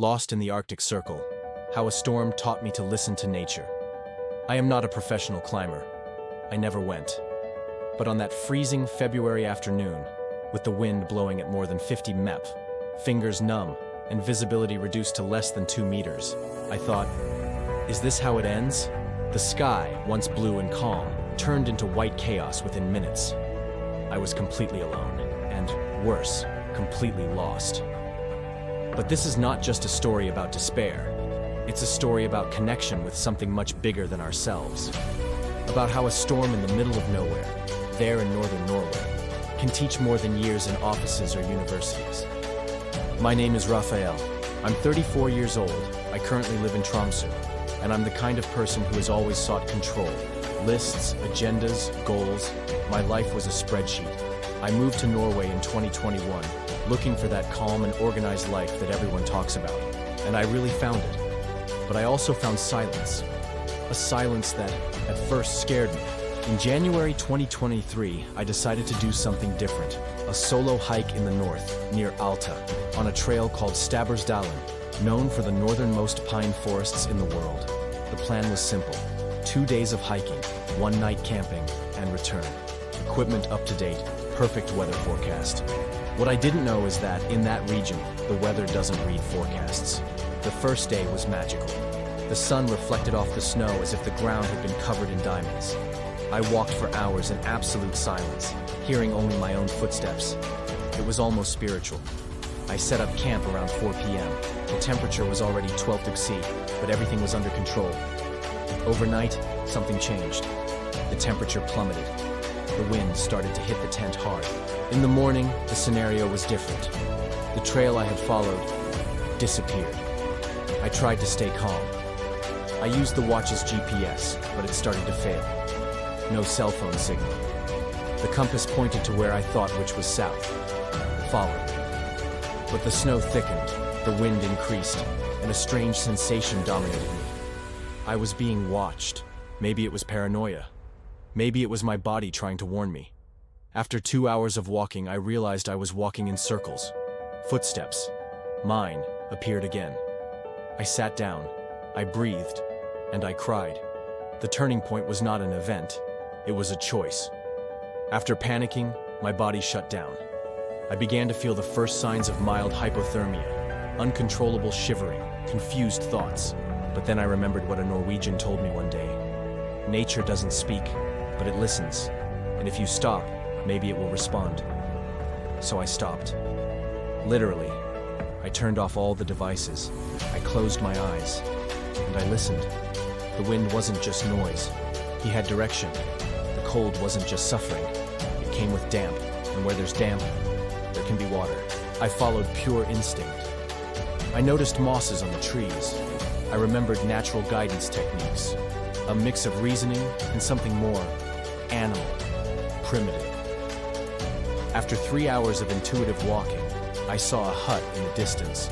Lost in the Arctic Circle, how a storm taught me to listen to nature. I am not a professional climber. I never went. But on that freezing February afternoon, with the wind blowing at more than 50 mep, fingers numb, and visibility reduced to less than 2 meters, I thought, is this how it ends? The sky, once blue and calm, turned into white chaos within minutes. I was completely alone, and worse, completely lost. But this is not just a story about despair. It's a story about connection with something much bigger than ourselves. About how a storm in the middle of nowhere, there in northern Norway, can teach more than years in offices or universities. My name is Raphael. I'm 34 years old. I currently live in Tromsø, and I'm the kind of person who has always sought control. Lists, agendas, goals. My life was a spreadsheet. I moved to Norway in 2021, looking for that calm and organized life that everyone talks about. And I really found it. But I also found silence. A silence that, at first, scared me. In January 2023, I decided to do something different. A solo hike in the north, near Alta, on a trail called Stabbursdalen, known for the northernmost pine forests in the world. The plan was simple. 2 days of hiking, 1 night camping, and return. Equipment up to date, perfect weather forecast. What I didn't know is that, in that region, the weather doesn't read forecasts. The first day was magical. The sun reflected off the snow as if the ground had been covered in diamonds. I walked for hours in absolute silence, hearing only my own footsteps. It was almost spiritual. I set up camp around 4 p.m. The temperature was already 12 degrees C, but everything was under control. Overnight, something changed. The temperature plummeted. The wind started to hit the tent hard. In the morning, the scenario was different. The trail I had followed disappeared. I tried to stay calm. I used the watch's GPS, but it started to fail. No cell phone signal. The compass pointed to where I thought, which was south. Followed. But the snow thickened, the wind increased, and a strange sensation dominated me. I was being watched. Maybe it was paranoia. Maybe it was my body trying to warn me. After 2 hours of walking, I realized I was walking in circles. Footsteps, mine, appeared again. I sat down, I breathed, and I cried. The turning point was not an event, it was a choice. After panicking, my body shut down. I began to feel the first signs of mild hypothermia, uncontrollable shivering, confused thoughts. But then I remembered what a Norwegian told me one day. Nature doesn't speak, but it listens. And if you stop, maybe it will respond. So I stopped. Literally. I turned off all the devices. I closed my eyes. And I listened. The wind wasn't just noise. He had direction. The cold wasn't just suffering. It came with damp. And where there's damp, there can be water. I followed pure instinct. I noticed mosses on the trees. I remembered natural guidance techniques. A mix of reasoning and something more animal, primitive. After 3 hours of intuitive walking, I saw a hut in the distance,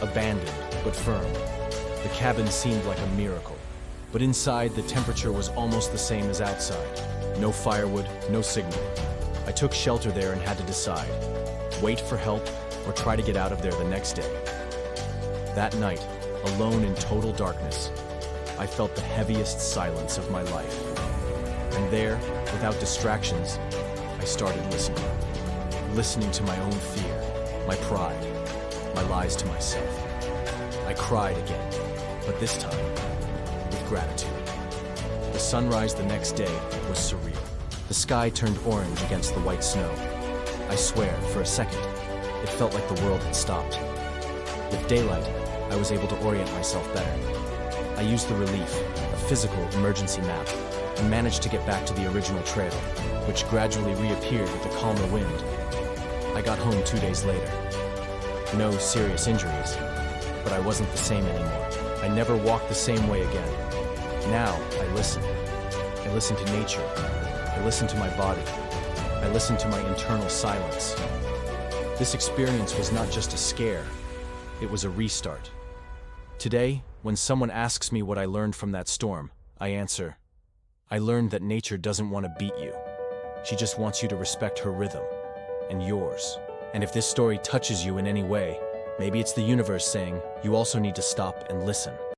abandoned but firm. The cabin seemed like a miracle, but inside the temperature was almost the same as outside. No firewood, no signal. I took shelter there and had to decide, wait for help or try to get out of there the next day. That night, alone in total darkness, I felt the heaviest silence of my life. And there, without distractions, I started listening. Listening to my own fear, my pride, my lies to myself. I cried again, but this time, with gratitude. The sunrise the next day was surreal. The sky turned orange against the white snow. I swear, for a second, it felt like the world had stopped. With daylight, I was able to orient myself better. I used the Relief, a physical emergency map, and managed to get back to the original trail, which gradually reappeared with a calmer wind. I got home 2 days later. No serious injuries, but I wasn't the same anymore. I never walked the same way again. Now, I listen. I listen to nature. I listen to my body. I listen to my internal silence. This experience was not just a scare, it was a restart. Today, when someone asks me what I learned from that storm, I answer, I learned that nature doesn't want to beat you. She just wants you to respect her rhythm, and yours. And if this story touches you in any way, Maybe it's the universe saying, you also need to stop and listen.